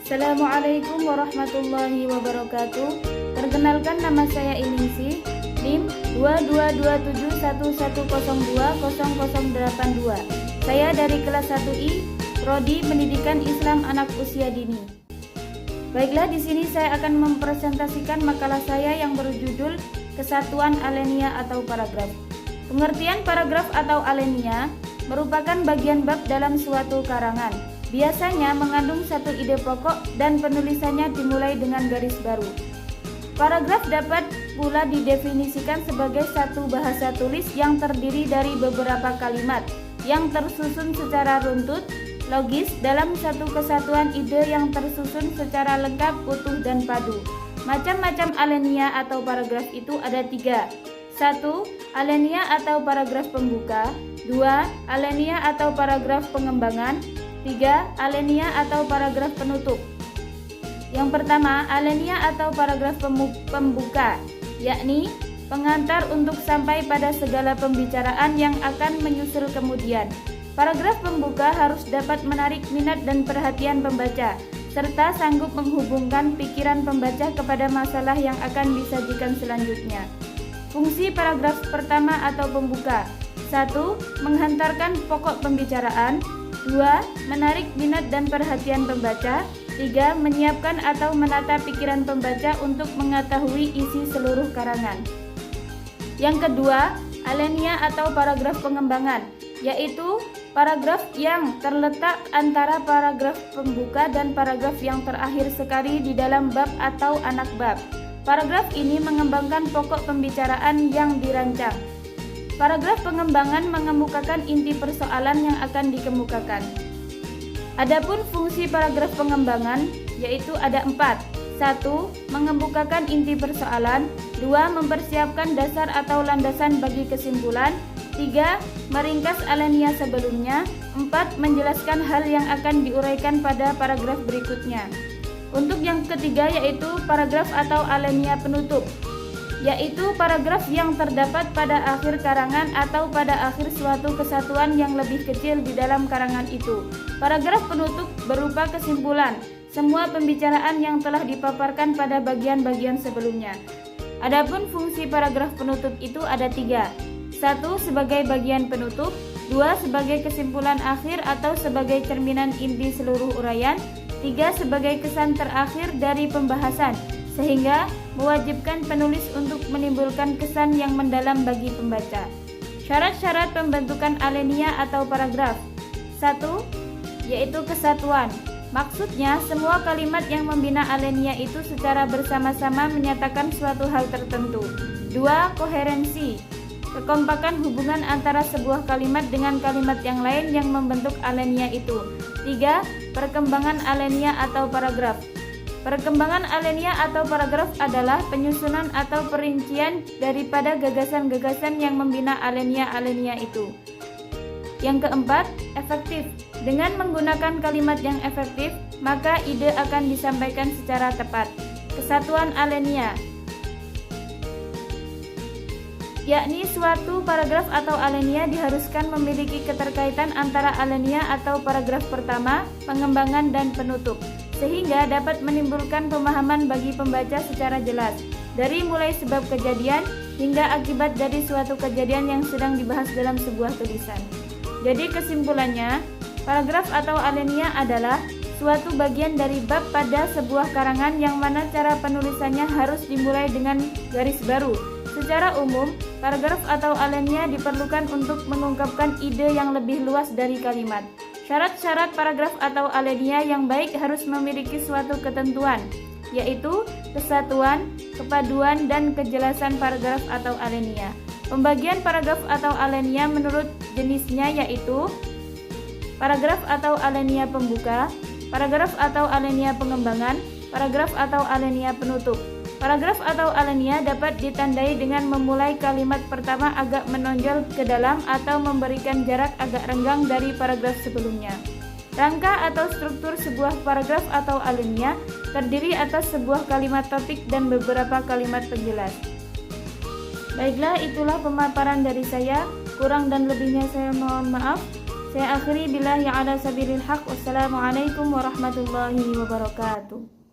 Assalamualaikum warahmatullahi wabarakatuh. Perkenalkan, nama saya Iningsih, NIM 222711020082. Saya dari kelas 1I, Prodi Pendidikan Islam Anak Usia Dini. Baiklah, di sini saya akan mempresentasikan makalah saya yang berjudul Kesatuan Alenia atau Paragraf. Pengertian paragraf atau alenia merupakan bagian bab dalam suatu karangan. Biasanya mengandung satu ide pokok dan penulisannya dimulai dengan garis baru. Paragraf dapat pula didefinisikan sebagai satu bahasa tulis yang terdiri dari beberapa kalimat yang tersusun secara runtut, logis dalam satu kesatuan ide yang tersusun secara lengkap, utuh, dan padu. Macam-macam alenia atau paragraf itu ada 3. 1. Alenia atau paragraf pembuka. 2. Alenia atau paragraf pengembangan. 3. Alenia atau paragraf penutup. Yang pertama, alenia atau paragraf pembuka, yakni pengantar untuk sampai pada segala pembicaraan yang akan menyusul kemudian. Paragraf pembuka harus dapat menarik minat dan perhatian pembaca, serta sanggup menghubungkan pikiran pembaca kepada masalah yang akan disajikan selanjutnya. Fungsi paragraf pertama atau pembuka: 1. Menghantarkan pokok pembicaraan. 2. Menarik minat dan perhatian pembaca. 3. Menyiapkan atau menata pikiran pembaca untuk mengetahui isi seluruh karangan. Yang kedua, alenia atau paragraf pengembangan, yaitu paragraf yang terletak antara paragraf pembuka dan paragraf yang terakhir sekali di dalam bab atau anak bab. Paragraf ini mengembangkan pokok pembicaraan yang dirancang. Paragraf pengembangan mengemukakan inti persoalan yang akan dikemukakan. Adapun fungsi paragraf pengembangan yaitu ada 4. 1. Mengemukakan inti persoalan. 2. Mempersiapkan dasar atau landasan bagi kesimpulan. 3. Meringkas alenia sebelumnya. 4. Menjelaskan hal yang akan diuraikan pada paragraf berikutnya. Untuk yang ketiga yaitu paragraf atau alenia penutup, yaitu paragraf yang terdapat pada akhir karangan atau pada akhir suatu kesatuan yang lebih kecil di dalam karangan itu. Paragraf penutup berupa kesimpulan semua pembicaraan yang telah dipaparkan pada bagian-bagian sebelumnya. Adapun fungsi paragraf penutup itu ada 3. 1. Sebagai bagian penutup. 2. Sebagai kesimpulan akhir atau sebagai cerminan inti seluruh uraian. 3. Sebagai kesan terakhir dari pembahasan, sehingga mewajibkan penulis untuk menimbulkan kesan yang mendalam bagi pembaca. Syarat-syarat pembentukan alenia atau paragraf. 1. Yaitu kesatuan. Maksudnya, semua kalimat yang membina alenia itu secara bersama-sama menyatakan suatu hal tertentu. 2. Koherensi. Kekompakan hubungan antara sebuah kalimat dengan kalimat yang lain yang membentuk alenia itu. 3. Perkembangan alenia atau paragraf. Perkembangan alenia atau paragraf adalah penyusunan atau perincian daripada gagasan-gagasan yang membina alenia-alenia itu. Yang keempat, efektif. Dengan menggunakan kalimat yang efektif, maka ide akan disampaikan secara tepat. Kesatuan alenia, yakni suatu paragraf atau alenia diharuskan memiliki keterkaitan antara alenia atau paragraf pertama, pengembangan, dan penutup, sehingga dapat menimbulkan pemahaman bagi pembaca secara jelas, dari mulai sebab kejadian hingga akibat dari suatu kejadian yang sedang dibahas dalam sebuah tulisan. Jadi kesimpulannya, paragraf atau alenia adalah suatu bagian dari bab pada sebuah karangan yang mana cara penulisannya harus dimulai dengan garis baru. Secara umum, paragraf atau alenia diperlukan untuk mengungkapkan ide yang lebih luas dari kalimat. Syarat-syarat paragraf atau alenia yang baik harus memiliki suatu ketentuan, yaitu kesatuan, kepaduan, dan kejelasan paragraf atau alenia. Pembagian paragraf atau alenia menurut jenisnya yaitu paragraf atau alenia pembuka, paragraf atau alenia pengembangan, paragraf atau alenia penutup. Paragraf atau alenia dapat ditandai dengan memulai kalimat pertama agak menonjol ke dalam atau memberikan jarak agak renggang dari paragraf sebelumnya. Rangka atau struktur sebuah paragraf atau alenia terdiri atas sebuah kalimat topik dan beberapa kalimat penjelas. Baiklah, itulah pemaparan dari saya. Kurang dan lebihnya saya mohon maaf. Saya akhiri billahi ala sabilil haq. Wassalamualaikum warahmatullahi wabarakatuh.